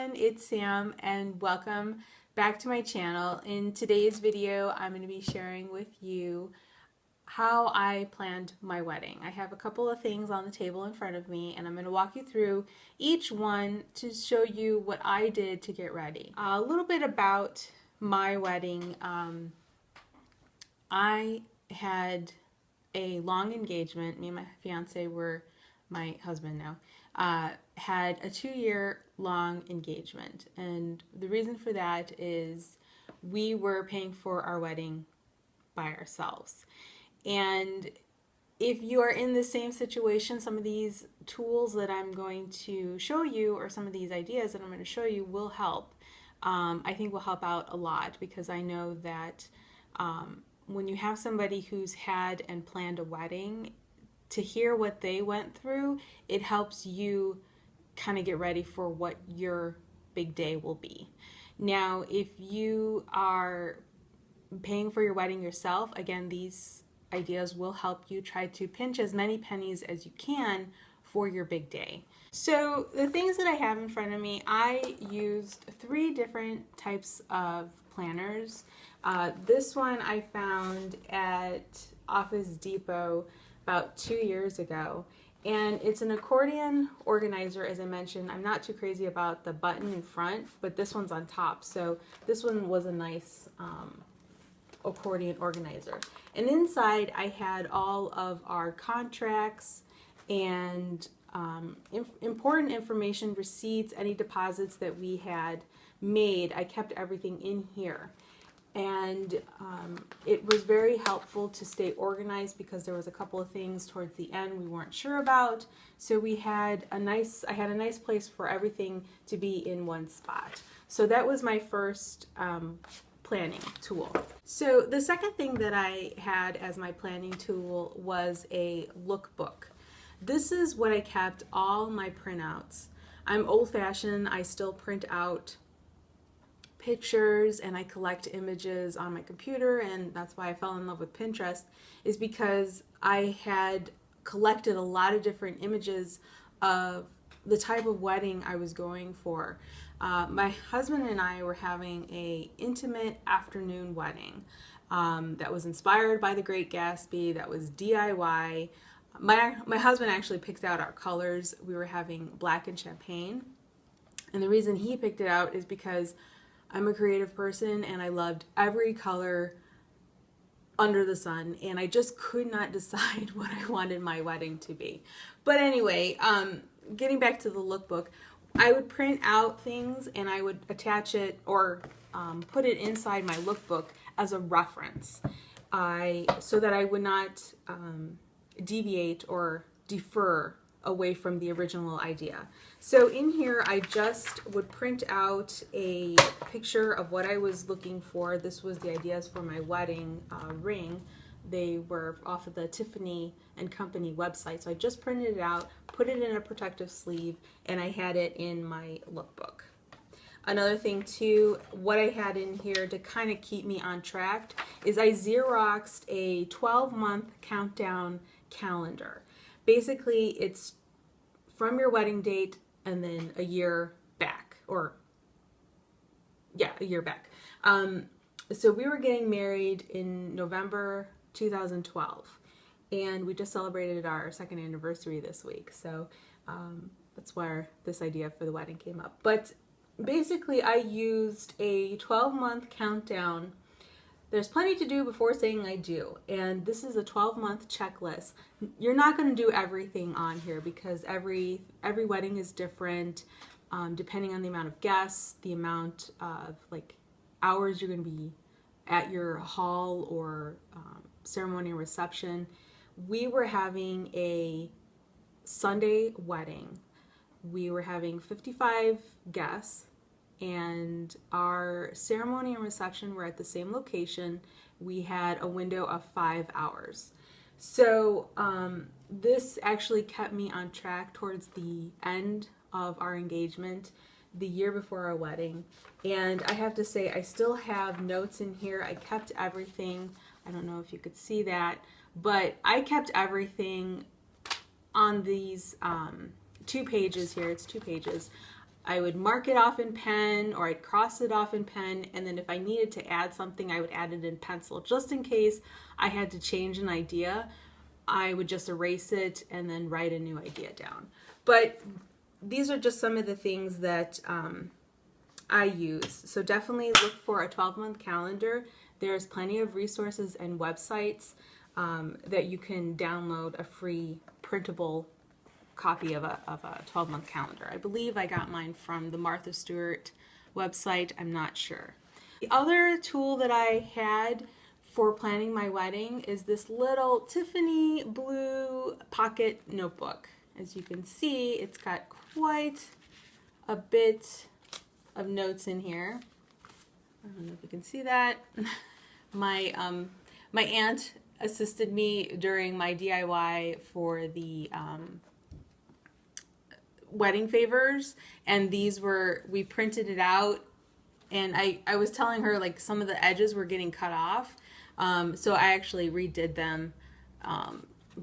everyone, it's Sam and welcome back to my channel. In today's video, I'm going to be sharing with you how I planned my wedding. I have a couple of things on the table in front of me and I'm going to walk you through each one to show you what I did to get ready. A little bit about my wedding. I had a long engagement. Me and my fiance were my husband now. Had a 2-year long engagement, and the reason for that is we were paying for our wedding by ourselves. And if you are in the same situation, some of these tools that I'm going to show you, or some of these ideas that I'm going to show you, will help. I think will help out a lot, because I know that when you have somebody who's had and planned a wedding, to hear what they went through, it helps you kind of get ready for what your big day will be. Now, if you are paying for your wedding yourself, again, these ideas will help you try to pinch as many pennies as you can for your big day. So the things that I have in front of me, I used 3 different types of planners. This one I found at Office Depot about 2 years ago, and it's an accordion organizer. As I mentioned, I'm not too crazy about the button in front, but this one's on top, so this one was a nice accordion organizer. And inside I had all of our contracts and important information, receipts, any deposits that we had made. I kept everything in here. And it was very helpful to stay organized, because there was a couple of things towards the end we weren't sure about. So I had a nice place for everything to be in one spot. So that was my first planning tool. So the second thing that I had as my planning tool was a lookbook. This is what I kept all my printouts. I'm old-fashioned. I still print out pictures and I collect images on my computer, and that's why I fell in love with Pinterest, is because I had collected a lot of different images of the type of wedding I was going for. My husband and I were having an intimate afternoon wedding that was inspired by The Great Gatsby, that was DIY. My husband actually picked out our colors. We were having black and champagne, and the reason he picked it out is because I'm a creative person and I loved every color under the sun, and I just could not decide what I wanted my wedding to be. But anyway, getting back to the lookbook, I would print out things and I would attach it or put it inside my lookbook as a reference, so that I would not deviate or defer away from the original idea. So in here I just would print out a picture of what I was looking for. This was the ideas for my wedding ring. They were off of the Tiffany & Company website. So I just printed it out, put it in a protective sleeve, and I had it in my lookbook. Another thing too, what I had in here to kind of keep me on track is I Xeroxed a 12-month countdown calendar. Basically, it's from your wedding date and then a year back, or yeah, a year back. So we were getting married in November 2012, and we just celebrated our 2nd anniversary this week. So that's where this idea for the wedding came up. But basically, I used a 12-month countdown. There's plenty to do before saying I do, and this is a 12-month checklist. You're not going to do everything on here, because every wedding is different, depending on the amount of guests, the amount of hours you're going to be at your hall or ceremony and reception. We were having a Sunday wedding. We were having 55 guests, and our ceremony and reception were at the same location. We had a window of 5 hours. So this actually kept me on track towards the end of our engagement, the year before our wedding. And I have to say, I still have notes in here. I kept everything. I don't know if you could see that, but I kept everything on these 2 pages here. It's 2 pages. I would mark it off in pen, or I'd cross it off in pen, and then if I needed to add something, I would add it in pencil. Just in case I had to change an idea, I would just erase it and then write a new idea down. But these are just some of the things that I use. So definitely look for a 12-month calendar. There's plenty of resources and websites that you can download a free printable copy of a 12-month calendar. I believe I got mine from the Martha Stewart website. I'm not sure. The other tool that I had for planning my wedding is this little Tiffany blue pocket notebook. As you can see, it's got quite a bit of notes in here. I don't know if you can see that. My aunt assisted me during my DIY for the wedding favors, and these were, we printed it out, and I was telling her like some of the edges were getting cut off, so I actually redid them,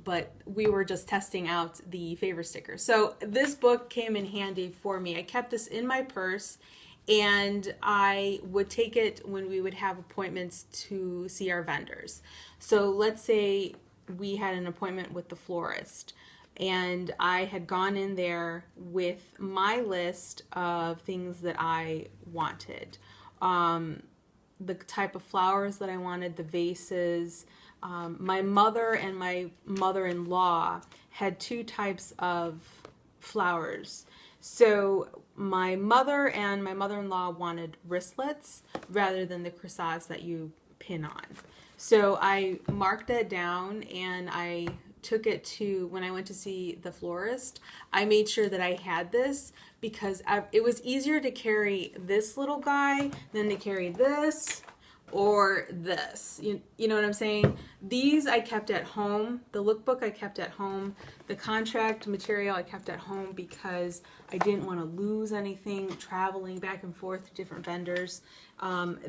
but we were just testing out the favor sticker. So this book came in handy for me. I kept this in my purse, and I would take it when we would have appointments to see our vendors. So let's say we had an appointment with the florist, and I had gone in there with my list of things that I wanted. The type of flowers that I wanted, the vases. My mother and my mother-in-law had two types of flowers. So my mother and my mother-in-law wanted wristlets rather than the corsage that you pin on. So I marked that down, and I took it to, when I went to see the florist, I made sure that I had this because it was easier to carry this little guy than to carry this or this. You know what I'm saying? These I kept at home. The lookbook I kept at home. The contract material I kept at home because I didn't want to lose anything traveling back and forth to different vendors.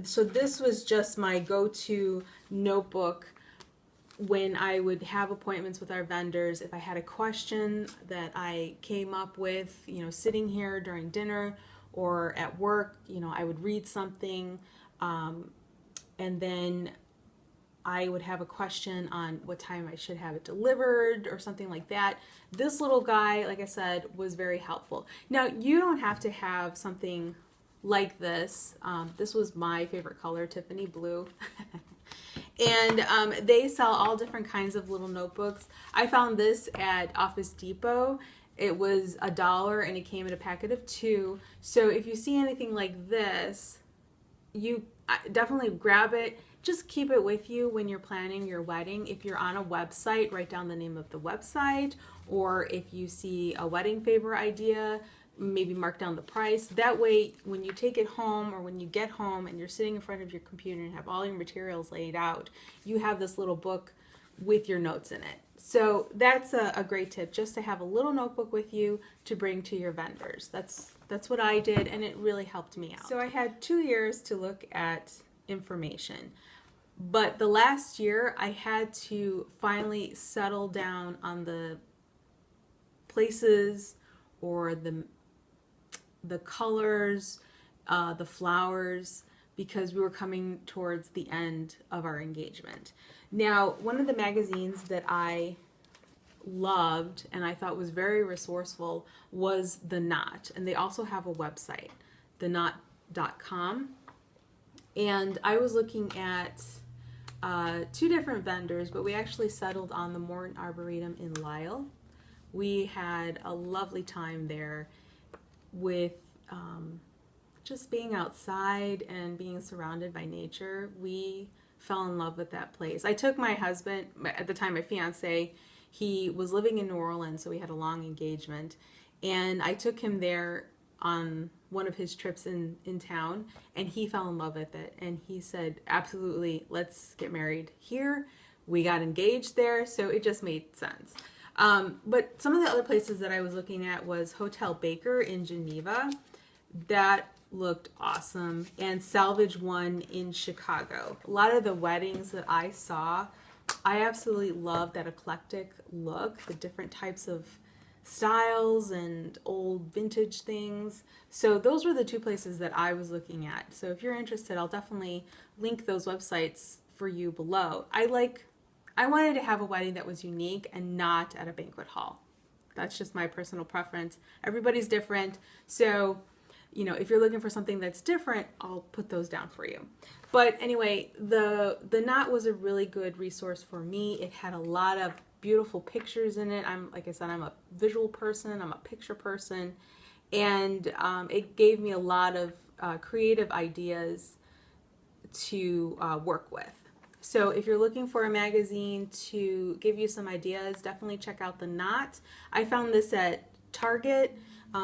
So this was just my go-to notebook when I would have appointments with our vendors. If I had a question that I came up with, sitting here during dinner or at work, I would read something, and then I would have a question on what time I should have it delivered or something like that. This little guy, like I said, was very helpful. Now, you don't have to have something like this. This was my favorite color, Tiffany blue. And they sell all different kinds of little notebooks. I found this at Office Depot. It was $1 and it came in a packet of 2. So if you see anything like this, you definitely grab it. Just keep it with you when you're planning your wedding. If you're on a website, write down the name of the website, or if you see a wedding favor idea, maybe mark down the price. That way, when you take it home or when you get home and you're sitting in front of your computer and have all your materials laid out, you have this little book with your notes in it. So that's a great tip, just to have a little notebook with you to bring to your vendors. That's what I did, and it really helped me out. So I had 2 years to look at information, but the last year I had to finally settle down on the places or the colors, the flowers, because we were coming towards the end of our engagement. Now, one of the magazines that I loved and I thought was very resourceful was The Knot, and they also have a website, theknot.com. And I was looking at 2 different vendors, but we actually settled on the Morton Arboretum in Lisle. We had a lovely time there with just being outside and being surrounded by nature. We fell in love with that place. I took my husband, at the time my fiance, he was living in New Orleans, so we had a long engagement, and I took him there on one of his trips in town, and he fell in love with it, and he said, absolutely, let's get married here. We got engaged there, so it just made sense. But some of the other places that I was looking at was Hotel Baker in Geneva. That looked awesome. And Salvage One in Chicago. A lot of the weddings that I saw, I absolutely loved that eclectic look, the different types of styles and old vintage things. So those were the two places that I was looking at. So if you're interested, I'll definitely link those websites for you below. I wanted to have a wedding that was unique and not at a banquet hall. That's just my personal preference. Everybody's different. So, you know, if you're looking for something that's different, I'll put those down for you. But anyway, the knot was a really good resource for me. It had a lot of beautiful pictures in it. Like I said, I'm a visual person. I'm a picture person. And it gave me a lot of creative ideas to work with. So if you're looking for a magazine to give you some ideas, definitely check out The Knot. I found this at Target.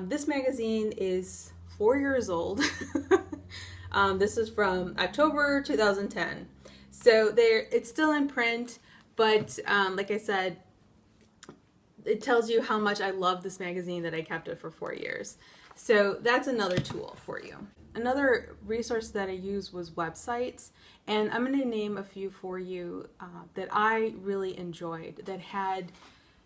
This magazine is 4 years old. This is from October 2010. So it's still in print, but like I said, it tells you how much I love this magazine that I kept it for 4 years. So that's another tool for you. Another resource that I used was websites, and I'm going to name a few for you that I really enjoyed, that had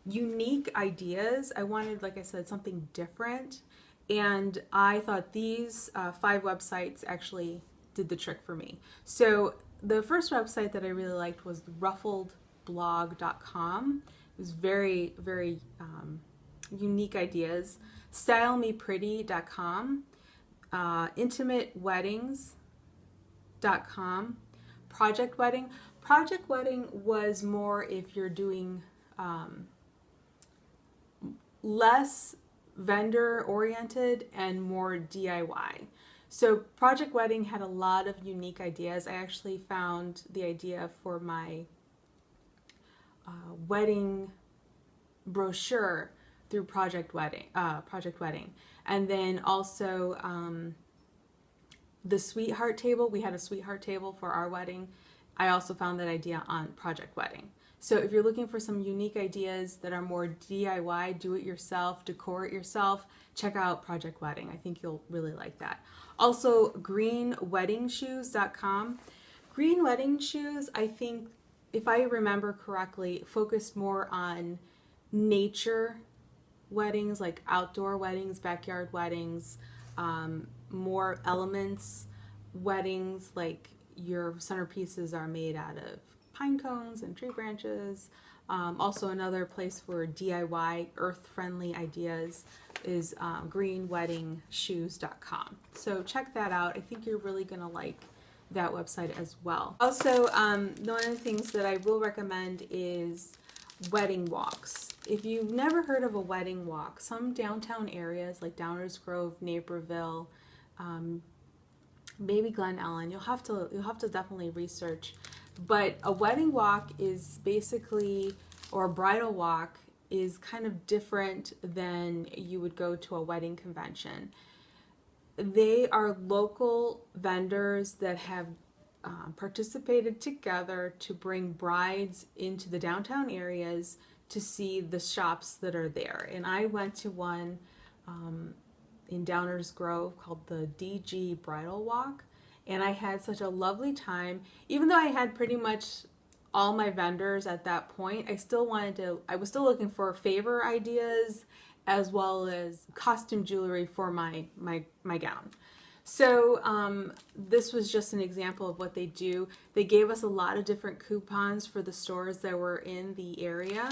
unique ideas. I wanted, like I said, something different, and I thought these 5 websites actually did the trick for me. So the first website that I really liked was ruffledblog.com. It was very, very unique ideas. StyleMePretty.com, IntimateWeddings.com, Project Wedding. Project Wedding was more if you're doing less vendor oriented and more DIY. So Project Wedding had a lot of unique ideas. I actually found the idea for my wedding brochure through Project Wedding, and then also the sweetheart table. We had a sweetheart table for our wedding. I also found that idea on Project Wedding. So if you're looking for some unique ideas that are more DIY, do it yourself, decor it yourself, check out Project Wedding. I think you'll really like that. Also, greenweddingshoes.com. Green Wedding Shoes, I think, if I remember correctly, focused more on nature weddings, like outdoor weddings, backyard weddings, more elements weddings, like your centerpieces are made out of pine cones and tree branches. Also another place for DIY earth-friendly ideas is greenweddingshoes.com. So check that out. I think you're really gonna like that website as well. Also, one of the things that I will recommend is wedding walks. If you've never heard of a wedding walk, some downtown areas like Downers Grove, Naperville, maybe Glen Ellen, you'll have to definitely research. But a wedding walk is basically, or a bridal walk is kind of different than you would go to a wedding convention. They are local vendors that have participated together to bring brides into the downtown areas to see the shops that are there. And I went to one in Downers Grove called the DG Bridal Walk, and I had such a lovely time. Even though I had pretty much all my vendors at that point, I was still looking for favor ideas as well as costume jewelry for my gown. So this was just an example of what they do. They gave us a lot of different coupons for the stores that were in the area,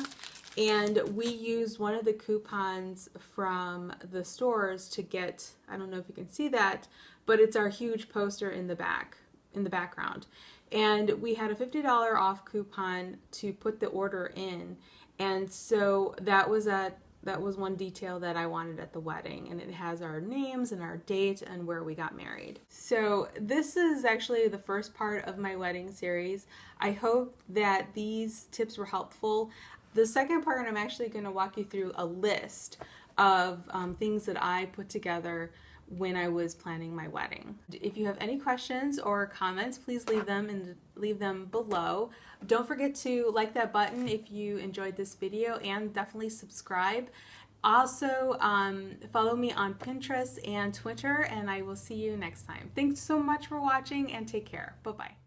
and we used one of the coupons from the stores to get, I don't know if you can see that, but it's our huge poster in the background. And we had a $50 off coupon to put the order in, and so that was one detail that I wanted at the wedding, and it has our names and our date and where we got married. So this is actually the first part of my wedding series. I hope that these tips were helpful. The second part, I'm actually going to walk you through a list of things that I put together when I was planning my wedding. If you have any questions or comments, please leave them below. Don't forget to like that button if you enjoyed this video, and definitely subscribe. Also, follow me on Pinterest and Twitter, and I will see you next time. Thanks so much for watching, and take care. Bye-bye.